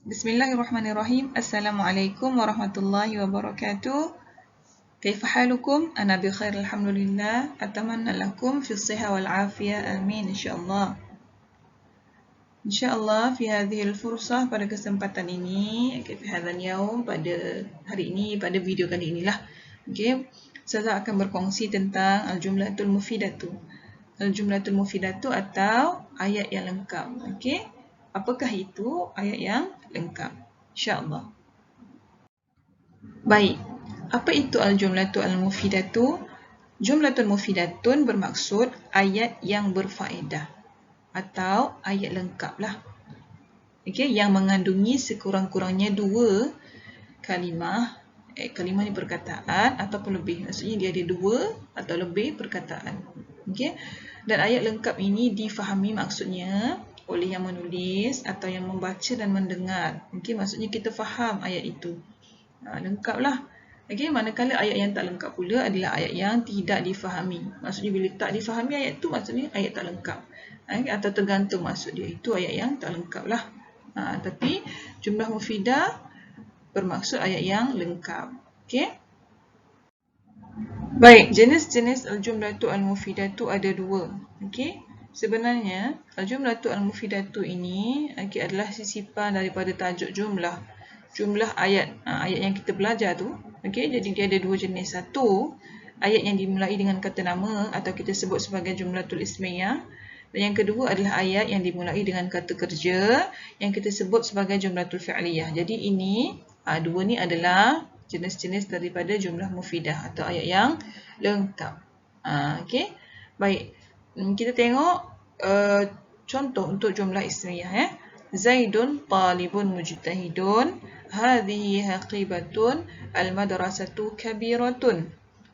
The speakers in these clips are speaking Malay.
Bismillahirrahmanirrahim. Assalamualaikum warahmatullahi wabarakatuh. Kaifa halukum? Ana bi khair alhamdulillah. Atamanna lakum fi as-sihha wal afiyah. Amin insyaallah. Insyaallah fi hadhihi al-fursah, pada kesempatan ini, fi hadzal yaum, pada hari ini, pada video kali inilah. Okey, saya akan berkongsi tentang al-jumlatul mufidatu. Al-jumlatul mufidatu atau ayat yang lengkap. Okey, apakah itu ayat yang lengkap? InsyaAllah. Baik, apa itu al-jumlatu al-mufidatu? Jumlatul mufidatun bermaksud ayat yang berfaedah atau ayat lengkap lah. Okey, yang mengandungi sekurang-kurangnya dua kalimah. Kalimah ni perkataan ataupun lebih. Maksudnya dia ada dua atau lebih perkataan. Okey, dan ayat lengkap ini difahami maksudnya oleh yang menulis atau yang membaca dan mendengar. Okey, maksudnya kita faham ayat itu. Lengkaplah. Okey, manakala ayat yang tak lengkap pula adalah ayat yang tidak difahami. Maksudnya bila tak difahami ayat tu, maksudnya ayat tak lengkap. Atau tergantung maksud dia. Itu ayat yang tak lengkap lah. Tapi jumlah mufidah bermaksud ayat yang lengkap. Okey. Baik, jenis-jenis al-jumlatu al-mufidatu ada dua. Okey. Sebenarnya al-jumlatu al-mufidatu ini adalah sisipan daripada tajuk jumlah. Jumlah ayat, ayat yang kita belajar tu. Okey, jadi dia ada dua jenis. Satu, ayat yang dimulai dengan kata nama atau kita sebut sebagai jumlatul ismiyah. Dan yang kedua adalah ayat yang dimulai dengan kata kerja yang kita sebut sebagai jumlatul fi'liyah. Jadi ini, dua ni adalah jenis-jenis daripada jumlah mufidah atau ayat yang lengkap. Okey. Baik, kita tengok contoh untuk jumlah ismiyah. Zaidun talibun mujtahidun, hadhihi haqibatun, al-madrasatu kabiratun.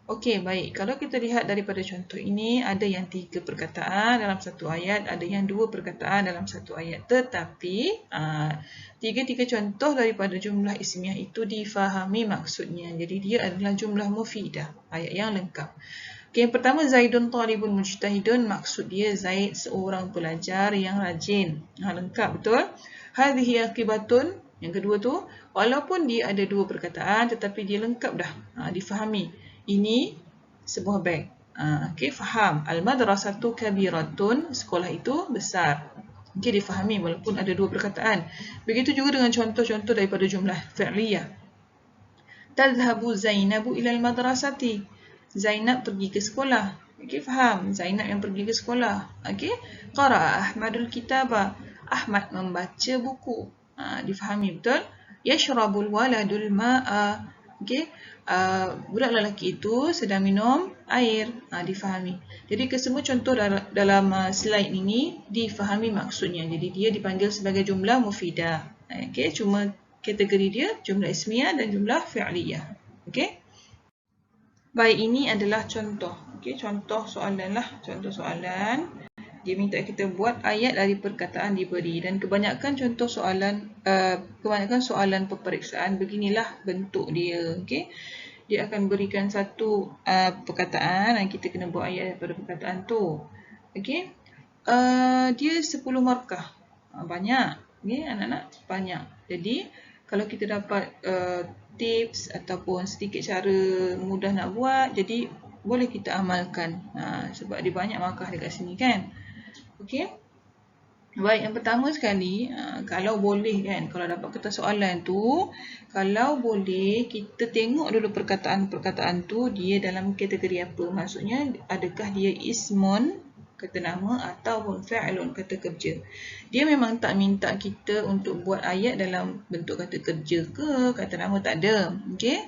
Okey, baik. Kalau kita lihat daripada contoh ini, ada yang tiga perkataan dalam satu ayat, ada yang dua perkataan dalam satu ayat. Tetapi, tiga-tiga contoh daripada jumlah ismiyah itu difahami maksudnya. Jadi, dia adalah jumlah mufidah, ayat yang lengkap. Okey, yang pertama, Zaidun talibun mujtahidun, maksud dia Zaid seorang pelajar yang rajin. Lengkap, betul? Hadhihi akibatun, yang kedua tu, walaupun dia ada dua perkataan, tetapi dia lengkap dah, difahami. Ini sebuah bank. Okey, faham. Al-madrasatu kabiratun, sekolah itu besar. Okey, difahami walaupun ada dua perkataan. Begitu juga dengan contoh-contoh daripada jumlah fi'liyah. Tadhhabu Zainabu ilal madrasati. Zainab pergi ke sekolah. Okey, faham. Zainab yang pergi ke sekolah. Okey. Qara'a Ahmadul kitaba. Ahmad membaca buku. Difahami, betul? Yashrabul waladul ma'a. Okey. Budak lelaki itu sedang minum air. Difahami. Jadi kesemua contoh dalam slide ini difahami maksudnya. Jadi dia dipanggil sebagai jumlah mufidah. Okey, cuma kategori dia jumlah ismiyah dan jumlah fi'liyah. Okey. Baik, ini adalah contoh. Okey, contoh soalan lah. Contoh soalan. Dia minta kita buat ayat dari perkataan diberi, dan kebanyakan contoh soalan, kebanyakan soalan peperiksaan beginilah bentuk dia. Okey, dia akan berikan satu perkataan dan kita kena buat ayat daripada perkataan tu. Okey, dia 10 markah. Banyak. Okey, anak-anak, banyak. Jadi kalau kita dapat tips ataupun sedikit cara mudah nak buat, jadi boleh kita amalkan. Sebab dia banyak markah dekat sini kan. Okey. Baik, yang pertama sekali, kalau boleh kan, kalau dapat kertas soalan tu, kalau boleh kita tengok dulu perkataan-perkataan tu dia dalam kategori apa. Maksudnya adakah dia ismun, kata nama, ataupun fa'ilun, kata kerja. Dia memang tak minta kita untuk buat ayat dalam bentuk kata kerja ke, kata nama, tak ada. Okey.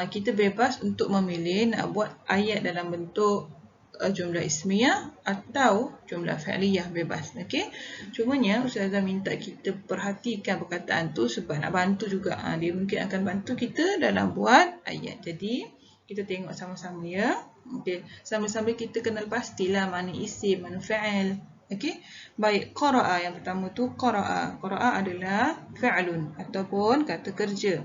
Kita bebas untuk memilih nak buat ayat dalam bentuk jumlah ismiyah atau jumlah fi'liyah, bebas. Okey. Cumanya Ustazah minta kita perhatikan perkataan tu sebab nak bantu juga. Dia mungkin akan bantu kita dalam buat ayat. Jadi kita tengok sama-sama ya. Okey, sama-sama kita kenal pastilah mana isim, mana fa'il. Okey. Baik, qara'a yang pertama tu, qara'a. Qara'a adalah fa'ilun ataupun kata kerja.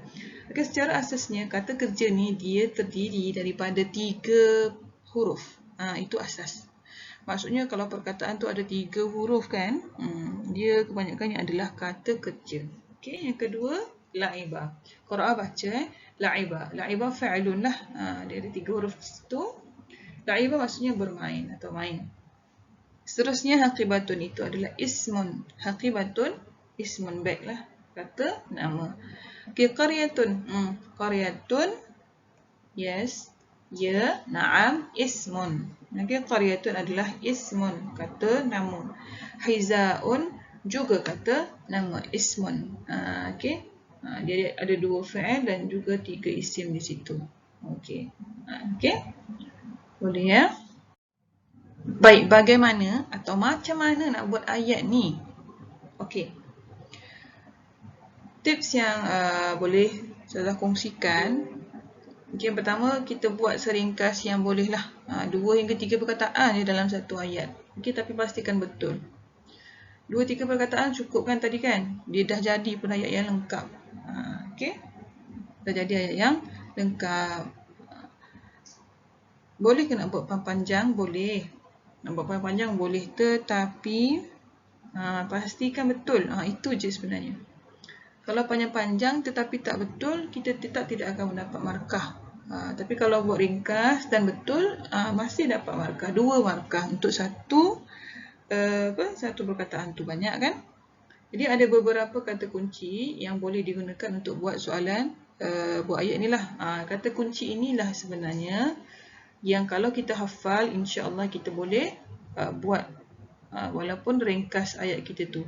Okey, secara asasnya kata kerja ni dia terdiri daripada 3 huruf. Itu asas. Maksudnya kalau perkataan tu ada 3 huruf kan, dia kebanyakannya adalah kata kerja. Okey, yang kedua la'iba. Qara'a baca la'iba. La'iba fa'ilun lah. Dia ada 3 huruf di situ. La'iba maksudnya bermain atau main. Seterusnya haqibatun itu adalah ismun. Haqibatun ismun, baik lah, kata nama. Okey, qaryatun. Qaryatun, yes, ya, na'am, ismun. Okey, qaryatun adalah ismun, kata nama. Hizaun juga kata nama, ismun. Okey. Dia ada 2 fi'il dan juga 3 isim di situ. Okey. Okey. Boleh ya? Baik, bagaimana atau macam mana nak buat ayat ni? Okey. Tips yang boleh saya kongsikan. Okay, yang pertama, kita buat seringkas yang bolehlah. 2 hingga 3 perkataan je dalam satu ayat. Okey, tapi pastikan betul. 2-3 perkataan cukup kan tadi kan? Dia dah jadi pun ayat yang lengkap. Okey. Dah jadi ayat yang lengkap. Boleh ke nak buat panjang? Boleh. Nak buat panjang boleh, tetapi pastikan betul. Itu je sebenarnya. Kalau panjang-panjang tetapi tak betul, kita tetap tidak akan mendapat markah. Tapi kalau buat ringkas dan betul, masih dapat markah. 2 markah untuk satu perkataan tu, banyak kan? Jadi ada beberapa kata kunci yang boleh digunakan untuk buat soalan buat ayat ni lah. Kata kunci inilah sebenarnya yang kalau kita hafal, insya-Allah kita boleh buat walaupun ringkas ayat kita tu.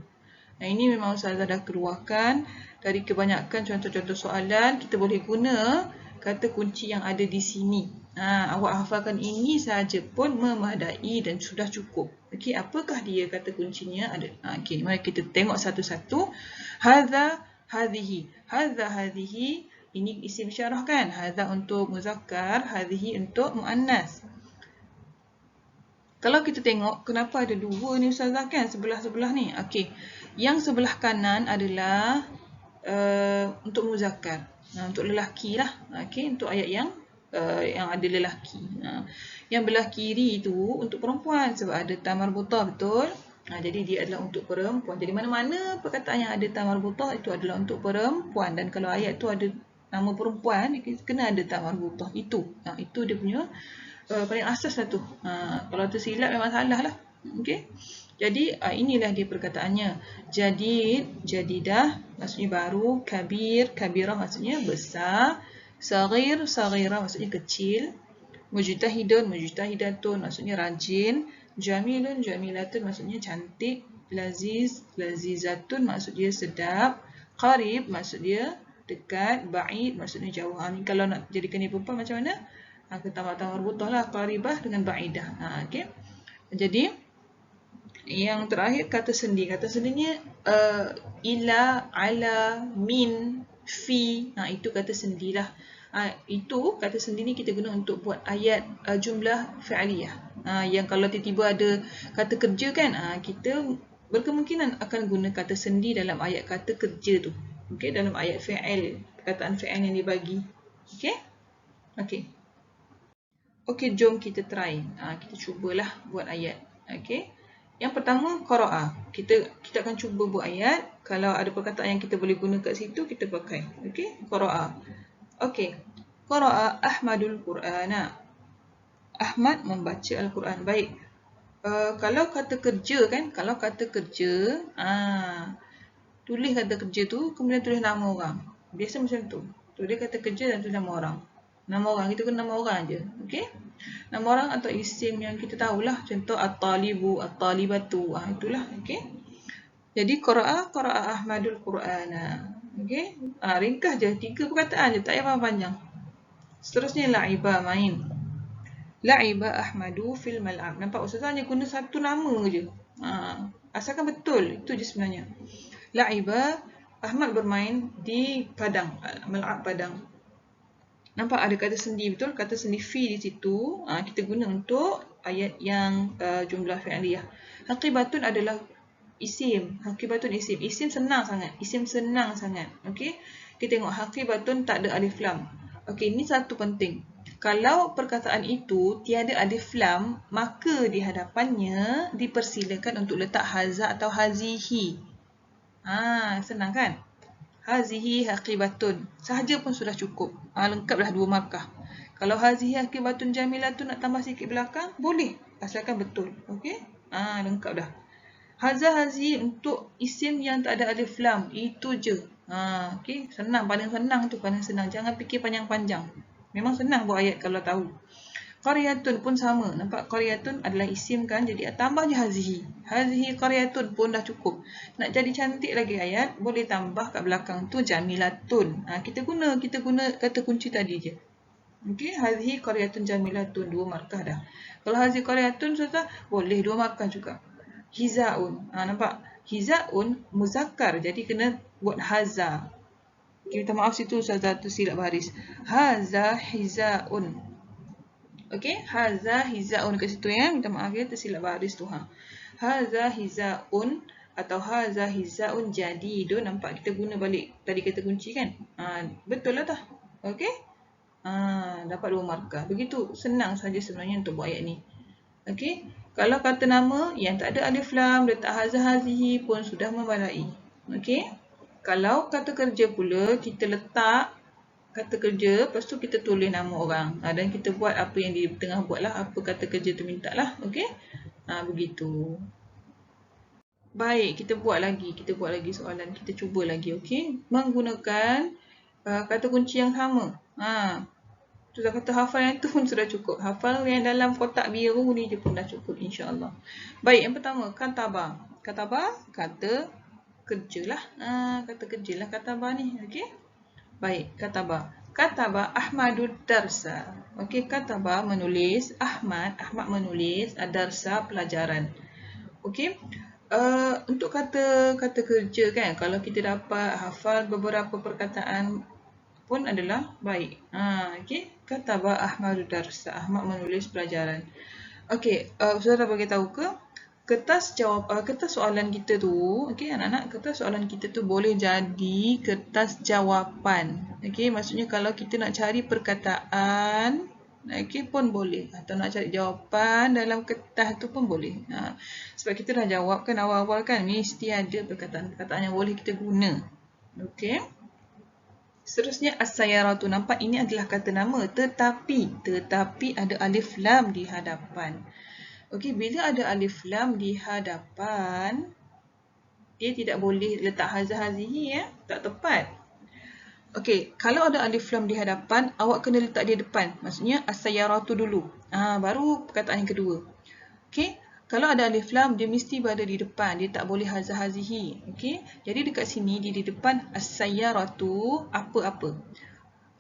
Ini memang Ustazah dah keluarkan dari kebanyakan contoh-contoh soalan. Kita boleh guna kata kunci yang ada di sini. Awak hafalkan ini sahaja pun memadai dan sudah cukup. Okey, apakah dia kata kuncinya? Okey, mari kita tengok satu-satu. Hadza, hadhihi. Hadza, hadhihi. Ini isim isyarah kan? Hadza untuk muzakkar, hadhihi untuk muannas. Kalau kita tengok, kenapa ada 2 ni Ustazah kan? Sebelah-sebelah ni. Okey. Yang sebelah kanan adalah untuk muzakkar. Untuk lelaki lah. Okey, untuk ayat yang ada lelaki. Yang belah kiri itu untuk perempuan sebab ada ta marbutah, betul? Jadi dia adalah untuk perempuan. Jadi mana-mana perkataan yang ada ta marbutah itu adalah untuk perempuan. Dan kalau ayat tu ada nama perempuan, kena ada ta marbutah. Itu dia punya paling asas lah tu. Kalau tersilap memang salah lah. Okey. Jadi inilah dia perkataannya. Jadid, jadidah maksudnya baru, kabir, kabirah maksudnya besar, saghir, saghirah maksudnya kecil, mujtahidun, mujtahidatun maksudnya rajin, jamilun, jamilatun maksudnya cantik, laziz, lazizatun maksudnya sedap, qarib maksudnya dekat, ba'id maksudnya jauh. Kalau nak jadikan dia perempuan macam mana? Tambah-tambah rubutah lah, qaribah dengan ba'idah. Okey. Jadi yang terakhir kata sendi. Kata sendinya ila, ala, min, fi. Itu kata sendi lah. Itu kata sendi ni kita guna untuk buat ayat jumlah fi'aliyah. Yang kalau tiba-tiba ada kata kerja kan, kita berkemungkinan akan guna kata sendi dalam ayat kata kerja tu. Okey, dalam ayat fi'il, perkataan fi'il yang dibagi. Okey? Okey. Okey, jom kita try. Kita cubalah buat ayat. Okey. Yang pertama, qara'a. Kita akan cuba buat ayat. Kalau ada perkataan yang kita boleh guna kat situ, kita pakai. Okey, qara'a. Okey. Qara'a Ahmadul Qur'ana. Ahmad membaca Al-Quran. Baik. Kalau kata kerja kan, kalau kata kerja, tulis kata kerja tu, kemudian tulis nama orang. Biasa macam tu. Tulis kata kerja dan tulis nama orang. Nama orang, kita guna nama orang je. Okey? Nama orang atau isim yang kita tahulah. Contoh at-talibu, at-talibatu. Itulah. Okey? Jadi qara'a Ahmadul Qur'ana. Okey? Ringkas je. 3 perkataan je. Tak payah panjang. Seterusnya la'iba, main. La'iba Ahmadu fil mal'ab. Nampak Ustazah hanya guna satu nama je. Asalkan betul. Itu je sebenarnya. La'iba, Ahmad bermain di padang. Mal'ab, padang. Nampak ada kata sendi, betul? Kata sendi fi di situ. Kita guna untuk ayat yang jumlah fi'aliyah. Haqibatun adalah isim. Haqibatun isim. Isim senang sangat. Isim senang sangat. Okey? Kita tengok haqibatun tak ada alif lam. Okey, ini satu penting. Kalau perkataan itu tiada alif lam, maka di hadapannya dipersilakan untuk letak haza atau hazihi. Senang kan? Hazihi haqibatun. Sahaja pun sudah cukup. Lengkaplah 2 markah. Kalau hazihi haqibatun jamilatun nak tambah sikit belakang, boleh. Asalkan betul. Okey? Lengkap dah. Haza hazihi untuk isim yang tak ada alif lam. Itu je. Okey? Senang. Paling senang tu. Paling senang. Jangan fikir panjang-panjang. Memang senang buat ayat kalau tahu. Qaryatun pun sama. Nampak qaryatun adalah isim kan. Jadi tambah je hazihi. Hazihi qaryatun pun dah cukup. Nak jadi cantik lagi ayat, boleh tambah kat belakang tu jamilatun. Kita guna kata kunci tadi je. Okey, hazihi qaryatun jamilatun, 2 markah dah. Kalau hazihi qaryatun susah, boleh 2 markah juga. Hizaun. Nampak? Hizaun muzakkar. Jadi kena buat haza. Okay, minta maaf situ Ustazah tersilap baris. Haza hizaun. Okey, haza hizaun kat situ ya. Minta maaf ya tersilap baris tu Haza hizaun atau haza hizaun jadidun. Nampak kita guna balik tadi kata kunci kan? Betul lah tah. Okey? Dapat 2 markah. Begitu senang saja sebenarnya untuk buat ayat ni. Okey? Kalau kata nama yang tak ada alif lam, letak haza hazihi pun sudah memadai. Okey? Kalau kata kerja pula kita letak kata kerja, lepas tu kita tulis nama orang. Dan kita buat apa yang di tengah buat lah. Apa kata kerja tu minta lah. Okey? Begitu. Baik, kita buat lagi soalan. Kita cuba lagi, okey? Menggunakan kata kunci yang sama. Sudah kata hafal yang tu pun sudah cukup. Hafal yang dalam kotak biru ni je pun dah cukup, insya-Allah. Baik, yang pertama, kataba. Kataba, kata kerja lah. Kata kerja lah kataba ni, okey? Baik, kataba. Kataba Ahmadud darsa. Okey, kataba menulis, Ahmad menulis darsa pelajaran. Okey. Untuk kata kerja kan, kalau kita dapat hafal beberapa perkataan pun adalah baik. Okey, kataba Ahmadud darsa. Ahmad menulis pelajaran. Okey, saudara bagi tahu ke kertas soalan kita tu, okey anak-anak, kertas soalan kita tu boleh jadi kertas jawapan. Okey, maksudnya kalau kita nak cari perkataan, okey pun boleh, atau nak cari jawapan dalam kertas tu pun boleh. Sebab kita dah jawab kan awal-awal kan, mesti ada perkataan-perkataan yang boleh kita guna. Okey. Seterusnya as-sayyaratu. Nampak ini adalah kata nama, tetapi ada alif lam di hadapan. Okey, bila ada alif lam di hadapan, dia tidak boleh letak haza hazihi ya, tak tepat. Okey, kalau ada alif lam di hadapan, awak kena letak dia depan. Maksudnya as-sayyaratu dulu. Baru perkataan yang kedua. Okey, kalau ada alif lam, dia mesti berada di depan. Dia tak boleh haza hazihi. Okey, jadi dekat sini dia di depan as-sayyaratu apa-apa.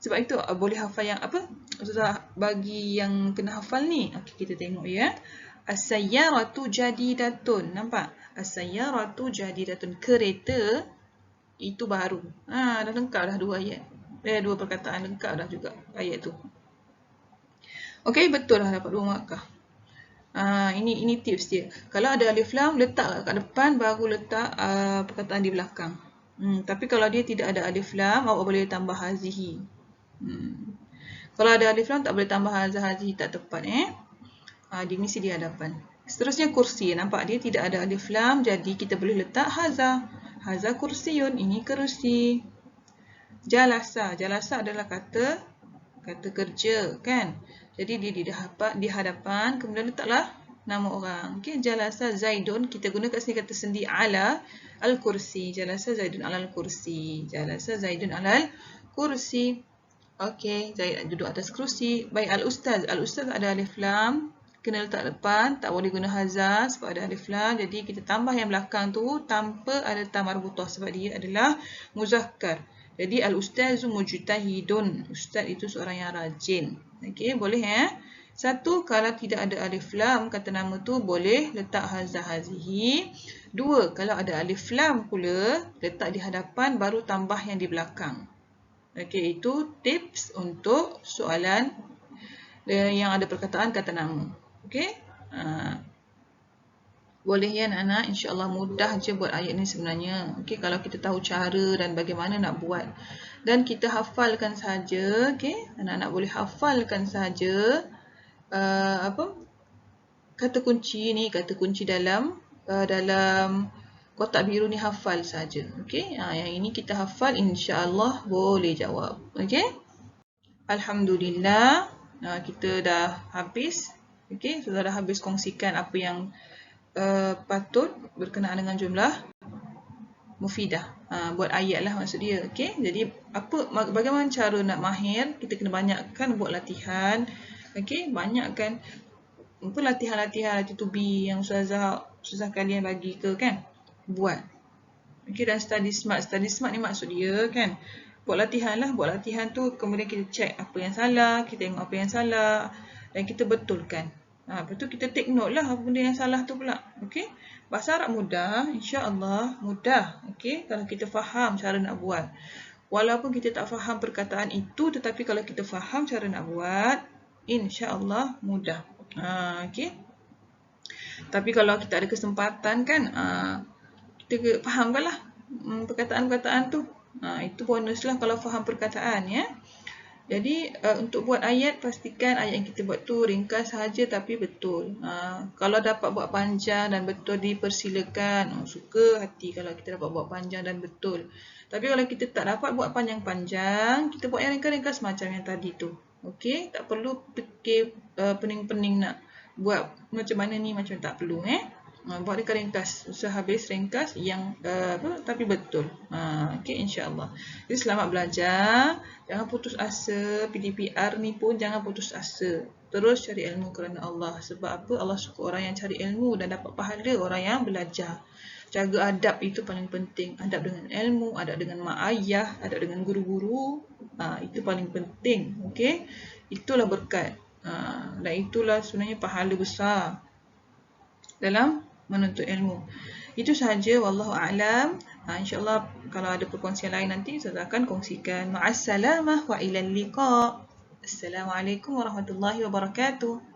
Sebab itu boleh hafal yang apa? Ustazah bagi yang kena hafal ni. Okey, kita tengok ya. As-sayyaratu jadidatun. Nampak? As-sayyaratu jadidatun. Kereta itu baru. Dah lengkap dah 2 ayat. 2 perkataan lengkap dah juga ayat tu. Okey, betul lah dapat 2 markah. Ini tips dia. Kalau ada alif lam, letak kat depan, baru letak perkataan di belakang. Tapi kalau dia tidak ada alif lam, awak boleh tambah hazihi. Kalau ada alif lam, tak boleh tambah hazihi, tak tepat dia mesti di hadapan. Seterusnya kursi. Nampak dia tidak ada alif lam, jadi kita boleh letak haza. Haza kursiyun. Ini kerusi. Jalasa. Jalasa adalah kata kerja kan. Jadi dia di hadapan, kemudian letaklah nama orang. Okey, jalasa Zaidun. Kita guna kat sini kata sendi ala al-kursi. Jalasa Zaidun ala al-kursi. Jalasa Zaidun ala al-kursi. Okey, Zaid duduk atas kerusi. Baik, al-ustaz. Al-ustaz ada alif lam. Kena letak depan, tak boleh guna haza sebab ada alif lam. Jadi kita tambah yang belakang tu tanpa ada ta marbutah sebab dia adalah muzakkar. Jadi al-ustazu mujtahidun. Ustaz itu seorang yang rajin. Okey, boleh Satu, kalau tidak ada alif lam kata nama tu boleh letak haza hazihi. 2, kalau ada alif lam pula letak di hadapan baru tambah yang di belakang. Okey, itu tips untuk soalan yang ada perkataan kata nama. Okey. Boleh ya anak-anak, insya-Allah mudah je buat ayat ni sebenarnya. Okey, kalau kita tahu cara dan bagaimana nak buat. Dan kita hafalkan saja, okey? Anak-anak boleh hafalkan saja kata kunci ni, kata kunci dalam kotak biru ni hafal saja. Okey, yang ini kita hafal, insya-Allah boleh jawab. Okey. Alhamdulillah, kita dah habis. Okey, sudah dah habis kongsikan apa yang patut berkenaan dengan jumlah mufidah. Buat ayat lah maksud dia. Okey, jadi bagaimana cara nak mahir? Kita kena banyakkan buat latihan. Okey, banyakkan latihan-latihan to be yang susah kalian bagi ke kan? Buat. Okey, dan study smart. Study smart ni maksud dia kan, buat latihan lah. Buat latihan tu kemudian kita check apa yang salah, kita tengok apa yang salah dan kita betulkan. Lepas tu kita take note lah apa benda yang salah tu pula. Okey, bahasa Arab mudah, insya-Allah mudah. Okey, kalau kita faham cara nak buat. Walaupun kita tak faham perkataan itu, tetapi kalau kita faham cara nak buat, insya-Allah mudah. Okey. Tapi kalau kita ada kesempatan kan, kita fahamkanlah perkataan-perkataan tu. Itu bonus lah kalau faham perkataan ya. Jadi untuk buat ayat, pastikan ayat yang kita buat tu ringkas sahaja tapi betul. Kalau dapat buat panjang dan betul, dipersilakan. Suka hati kalau kita dapat buat panjang dan betul. Tapi kalau kita tak dapat buat panjang-panjang, kita buat yang ringkas-ringkas macam yang tadi tu. Okey, tak perlu fikir pening-pening nak buat macam mana ni, macam tak perlu buat ringkas, usah habis ringkas yang tapi betul. Okey, insya-Allah. Jadi selamat belajar. Jangan putus asa. PDPR ni pun jangan putus asa. Terus cari ilmu kerana Allah. Sebab apa? Allah suka orang yang cari ilmu dan dapat pahala orang yang belajar. Jaga adab, itu paling penting. Adab dengan ilmu, adab dengan mak ayah, adab dengan guru-guru. Itu paling penting. Okey? Itulah berkat. Dan itulah sebenarnya pahala besar dalam menuntut ilmu. Itu sahaja, wallahu a'lam. InsyaAllah kalau ada perkongsian lain nanti saya akan kongsikan. Ma'assalamah wa ilal liqa. Assalamualaikum warahmatullahi wabarakatuh.